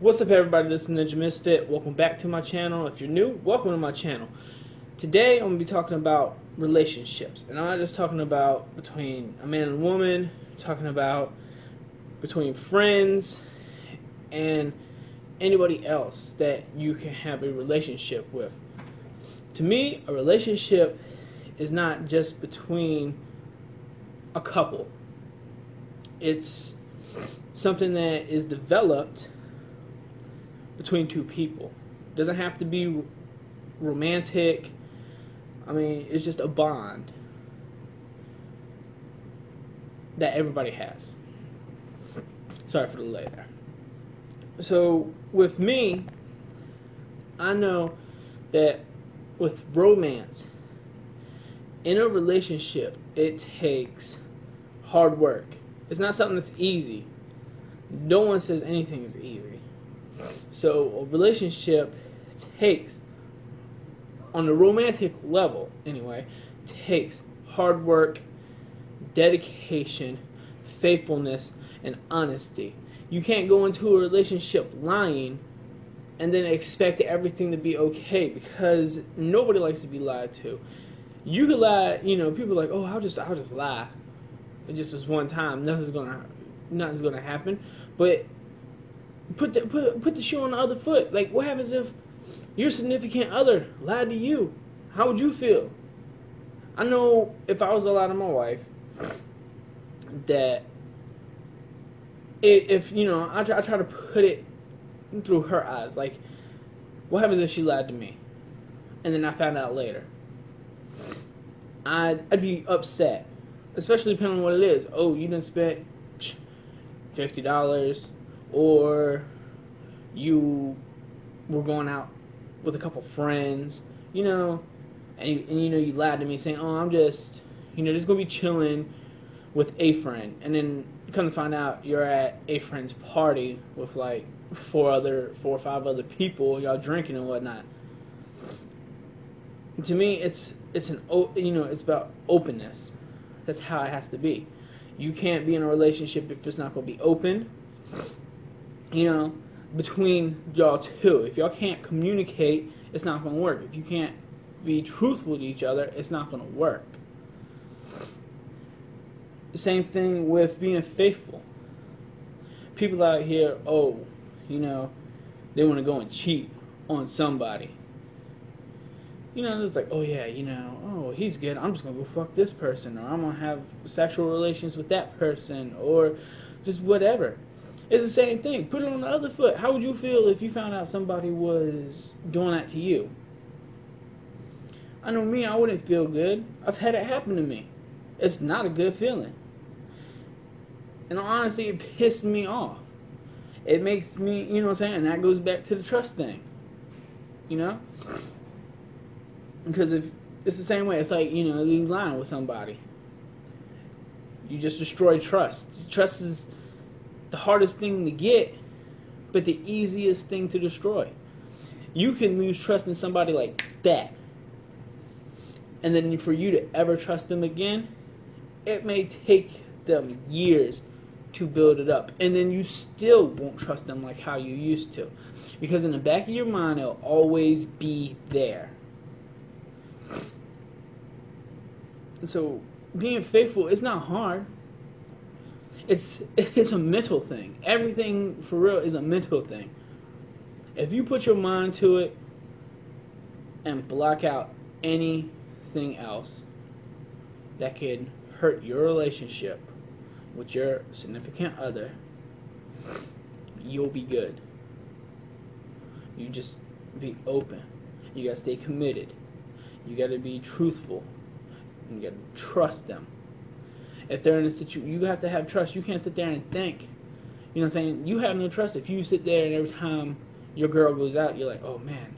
What's up, everybody? This is Ninja Misfit. Welcome back to my channel. If you're new, welcome to my channel. Today I'm going to be talking about relationships, and I'm not just talking about between a man and a woman. I'm talking about between friends and anybody else that you can have a relationship with. To me, a relationship is not just between a couple. It's something that is developed between two people. It doesn't have to be romantic. I mean, it's just a bond that everybody has. Sorry for the delay there. So with me, I know that with romance, in a relationship, it takes hard work. It's not something that's easy. No one says anything is easy. So a relationship takes, on the romantic level anyway, takes hard work, dedication, faithfulness, and honesty. You can't go into a relationship lying and then expect everything to be okay, because nobody likes to be lied to. You could lie, people are like, oh, I'll just lie. It just was one time. Nothing's gonna happen. But put the shoe on the other foot. Like, what happens if your significant other lied to you? How would you feel? I know if I was to lie to my wife, that if I try to put it through her eyes. Like, what happens if she lied to me, and then I found out later? I'd be upset, especially depending on what it is. Oh, you didn't spend $50, or you were going out with a couple friends, and you lied to me saying, oh, I'm just gonna be chilling with a friend, and then you come to find out you're at a friend's party with like four or five other people, y'all drinking and whatnot. To me, it's about openness. That's how it has to be. You can't be in a relationship if it's not going to be open, between y'all two. If y'all can't communicate, it's not going to work. If you can't be truthful to each other, it's not going to work. Same thing with being faithful. People out here, they want to go and cheat on somebody. It's like, oh yeah, oh, he's good, I'm just going to go fuck this person, or I'm going to have sexual relations with that person, or just whatever. It's the same thing. Put it on the other foot. How would you feel if you found out somebody was doing that to you? I know me, I wouldn't feel good. I've had it happen to me. It's not a good feeling. And honestly, it pissed me off. It makes me, and that goes back to the trust thing. Because if it's the same way, it's like, you lying with somebody. You just destroy trust. Trust is the hardest thing to get, but the easiest thing to destroy. You can lose trust in somebody like that, and then for you to ever trust them again, it may take them years to build it up, and then you still won't trust them like how you used to, because in the back of your mind, it'll always be there. So being faithful, it's not hard. It's a mental thing. Everything for real is a mental thing. If you put your mind to it and block out anything else that could hurt your relationship with your significant other, you'll be good. You just be open. You gotta stay committed. You gotta be truthful. You gotta trust them. If they're in a situation, you have to have trust. You can't sit there and think. You have no trust if you sit there and every time your girl goes out, you're like, oh man,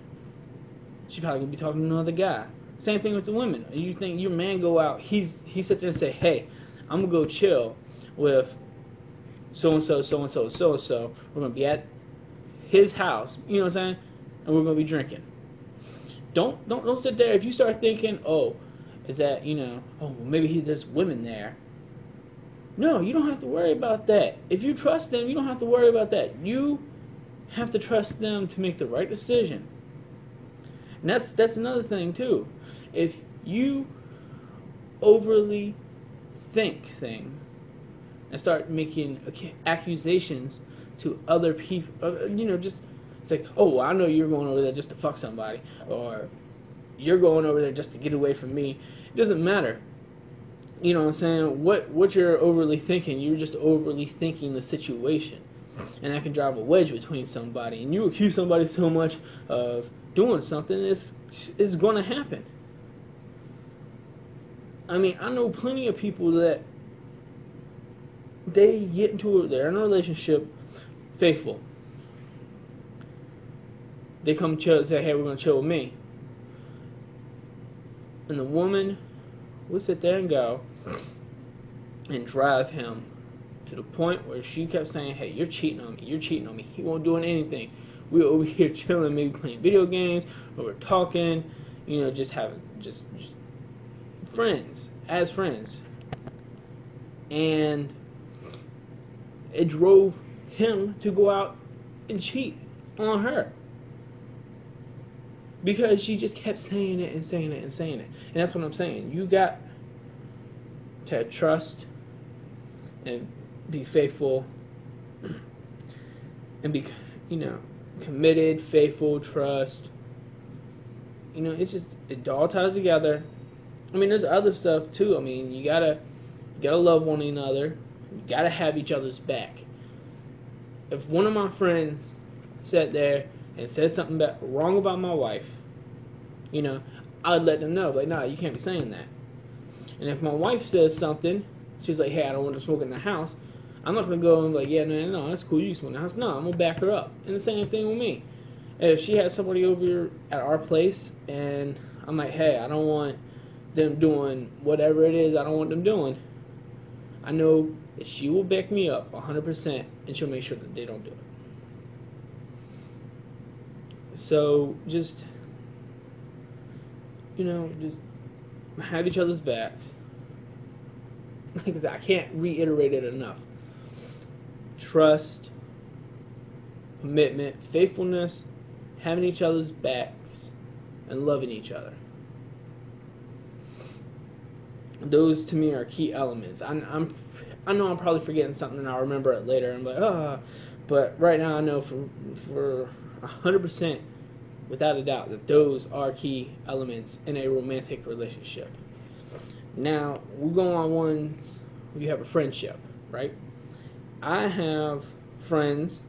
she probably gonna be talking to another guy. Same thing with the women. You think your man go out, he sit there and say, hey, I'm gonna go chill with so and so, so and so, so and so. We're gonna be at his house, and we're gonna be drinking. Don't sit there. If you start thinking, oh, is that, maybe there's women there. No, you don't have to worry about that. If you trust them, you don't have to worry about that. You have to trust them to make the right decision. And that's another thing too. If you overly think things and start making accusations to other people, just it's like, oh, well, I know you're going over there just to fuck somebody, or you're going over there just to get away from me. It doesn't matter. You know what I'm saying? What you're overly thinking, you're just overly thinking the situation. And that can drive a wedge between somebody. And you accuse somebody so much of doing something, it's going to happen. I mean, I know plenty of people that they're in a relationship, faithful. They come chill and say, hey, we're going to chill with me. And the woman will sit there and go and drive him to the point where she kept saying, hey, you're cheating on me. He won't do anything. We're over here chilling, maybe playing video games, or we're talking, just having just friends, as friends. And it drove him to go out and cheat on her. Because she just kept saying it and saying it and saying it. And that's what I'm saying. You got to trust and be faithful and be, committed, faithful, trust. It all ties together. I mean, there's other stuff too. I mean, you gotta love one another. You gotta have each other's back. If one of my friends sat there and said something wrong about my wife, I'd let them know, like, nah, you can't be saying that. And if my wife says something, she's like, hey, I don't want to smoke in the house, I'm not going to go and be like, yeah, no, that's cool, you can smoke in the house. No, I'm going to back her up. And the same thing with me. If she has somebody over at our place, and I'm like, hey, I don't want them doing whatever it is I don't want them doing, I know that she will back me up 100%, and she'll make sure that they don't do it. So, just have each other's backs. Like I said, I can't reiterate it enough. Trust, commitment, faithfulness, having each other's backs, and loving each other. Those, to me, are key elements. I know I'm probably forgetting something, and I'll remember it later. I'm like, but right now I know for 100%, without a doubt, that those are key elements in a romantic relationship. Now, we go on one, you have a friendship, right? I have friends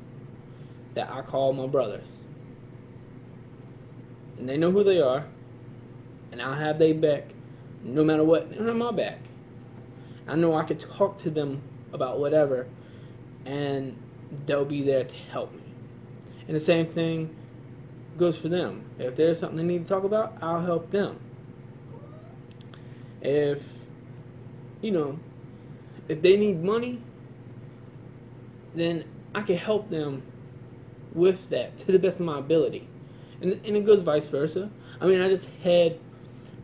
that I call my brothers. And they know who they are, and I'll have their back no matter what. They don't have my back. I know I could talk to them about whatever, and they'll be there to help me. And the same thing goes for them. If there's something they need to talk about, I'll help them. If they need money, then I can help them with that to the best of my ability. And it goes vice versa. I mean, I just had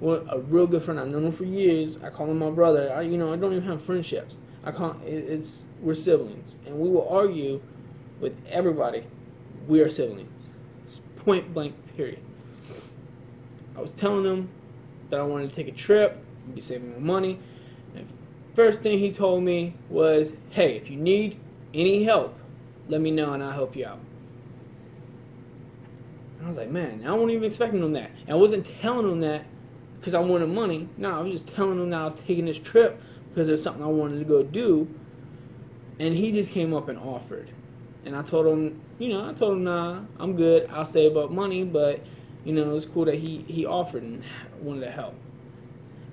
a real good friend. I've known him for years. I call him my brother. I don't even have friendships. We're siblings, and we will argue with everybody. We are siblings. Point blank, period. I was telling him that I wanted to take a trip, be saving my money, and first thing he told me was, hey, if you need any help, let me know and I'll help you out. And I was like, man, I wasn't even expecting him that. And I wasn't telling him that because I wanted money. No, I was just telling him that I was taking this trip because there's something I wanted to go do, and he just came up and offered. And I told him, nah, I'm good. I'll save up money, but, it was cool that he offered and wanted to help.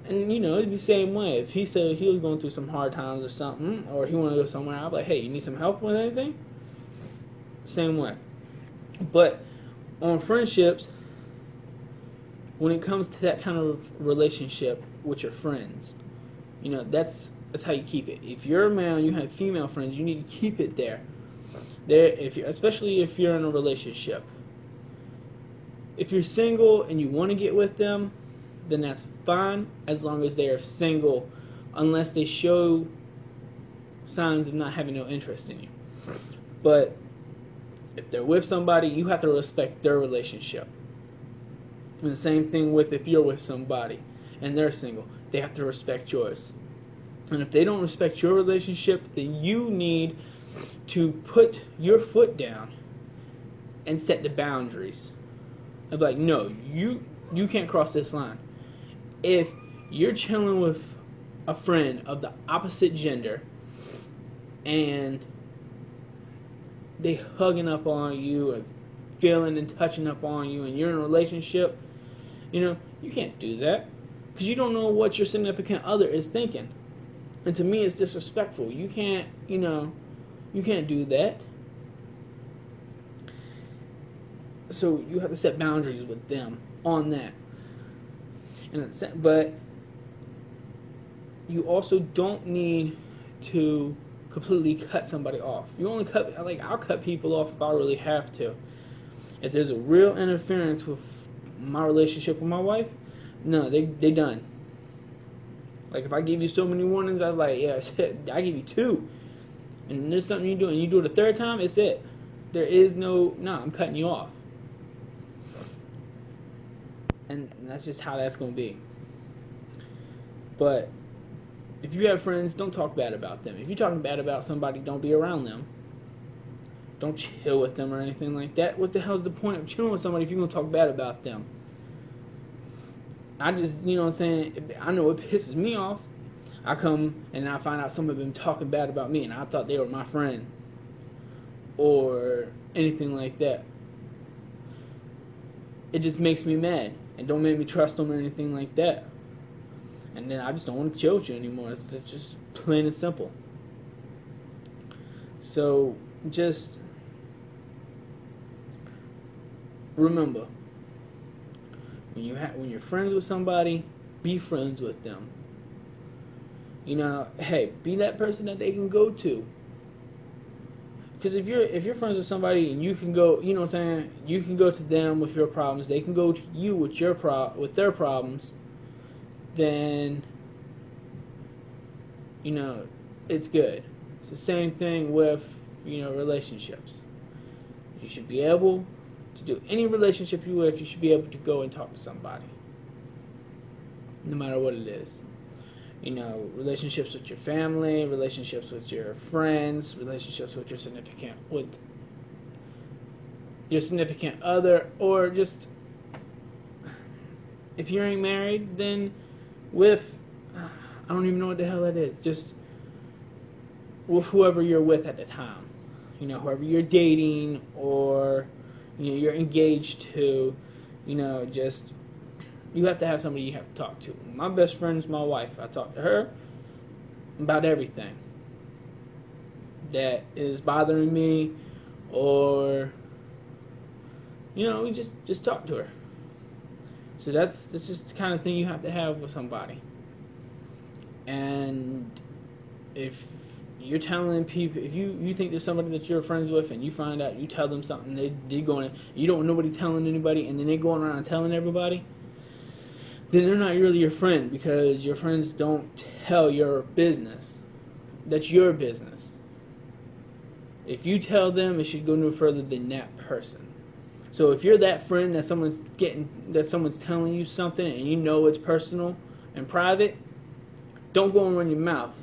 And, it'd be the same way. If he said he was going through some hard times or something, or he wanted to go somewhere, I'd be like, hey, you need some help with anything? Same way. But on friendships, when it comes to that kind of relationship with your friends, that's how you keep it. If you're a male and you have female friends, you need to keep it there. Especially if you're in a relationship. If you're single and you want to get with them, then that's fine, as long as they are single, unless they show signs of not having no interest in you. But If they're with somebody, you have to respect their relationship. And the same thing with if you're with somebody and they're single, they have to respect yours. And if they don't respect your relationship, then you need to put your foot down and set the boundaries. And be like, no, you can't cross this line. If you're chilling with a friend of the opposite gender and they hugging up on you and feeling and touching up on you and you're in a relationship, you can't do that because you don't know what your significant other is thinking. And to me, it's disrespectful. You can't do that. So you have to set boundaries with them on that. But you also don't need to completely cut somebody off. You only I'll cut people off if I really have to. If there's a real interference with my relationship with my wife, no, they done. Like if I give you so many warnings, I'm like, yeah, shit, I give you 2. And there's something you do, and you do it a 3rd time, it's it. There is no, I'm cutting you off. And that's just how that's going to be. But if you have friends, don't talk bad about them. If you're talking bad about somebody, don't be around them. Don't chill with them or anything like that. What the hell's the point of chilling with somebody if you're going to talk bad about them? I just, what I'm saying, I know it pisses me off. I come and I find out some of them talking bad about me and I thought they were my friend. Or anything like that. It just makes me mad. And don't make me trust them or anything like that. And then I just don't want to chill with you anymore. It's just plain and simple. So, just remember, when you're friends with somebody, be friends with them. Hey, be that person that they can go to. Because if you're friends with somebody and you can go, you can go to them with your problems, they can go to you with their problems, then it's good. It's the same thing with relationships. You should be able to do any relationship you're with. You should be able to go and talk to somebody, no matter what it is. Relationships with your family, relationships with your friends, relationships with your significant other, or just if you ain't married, then with I don't even know what the hell that is. Just with whoever you're with at the time. Whoever you're dating or you're engaged to, just you have to have somebody you have to talk to. My best friend is my wife. I talk to her about everything that is bothering me, or we just talk to her. So that's just the kind of thing you have to have with somebody. And if you're telling people, if you think there's somebody that you're friends with and you find out, you tell them something, they going, you don't want nobody telling anybody, and then they going around telling everybody, then they're not really your friend, because your friends don't tell your business. That's your business. If you tell them, it should go no further than that person. So if you're that friend that someone's telling you something and you know it's personal and private, don't go and run your mouth,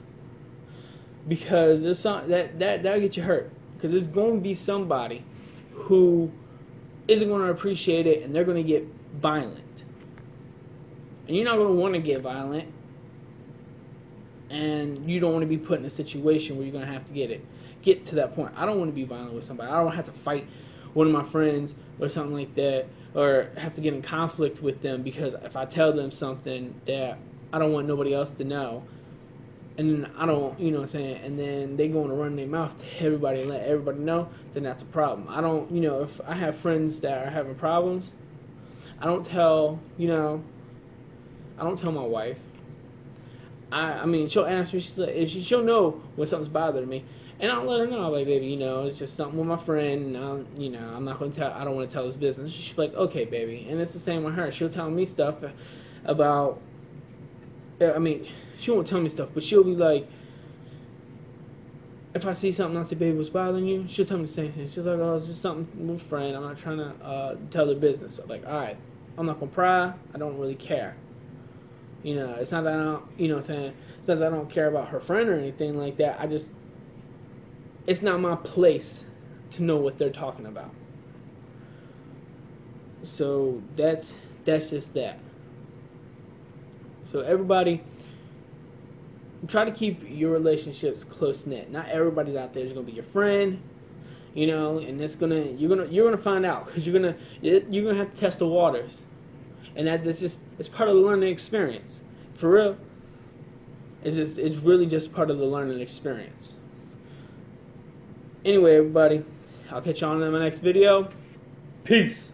because there's that'll get you hurt. Because there's going to be somebody who isn't going to appreciate it, and they're going to get violent. And you're not going to want to get violent, and you don't want to be put in a situation where you're going to have to get to that point. I don't want to be violent with somebody. I don't have to fight one of my friends or something like that, or have to get in conflict with them because if I tell them something that I don't want nobody else to know, and then I don't, and then they go and run their mouth to everybody and let everybody know, then that's a problem. I don't, if I have friends that are having problems, I don't tell my wife. I mean, she'll ask me, she'll know when something's bothering me, and I'll let her know, like, baby, it's just something with my friend, and I'm not going to tell, I don't want to tell his business. She'll be like, okay, baby. And it's the same with her. She'll tell me stuff about, she won't tell me stuff, but she'll be like, if I see something, I say, baby, what's bothering you? She'll tell me the same thing. She's like, oh, it's just something with a friend. I'm not trying to tell their business. So, like, all right, I'm not going to pry. I don't really care. You know, it's not that I don't, you know what I'm saying? It's not that I don't care about her friend or anything like that. It's not my place to know what they're talking about. So that's just that. So everybody, try to keep your relationships close knit. Not everybody out there is gonna be your friend, you know, and you're gonna find out because you're gonna have to test the waters, and it's part of the learning experience. For real, it's really just part of the learning experience. Anyway, everybody, I'll catch you on in my next video. Peace.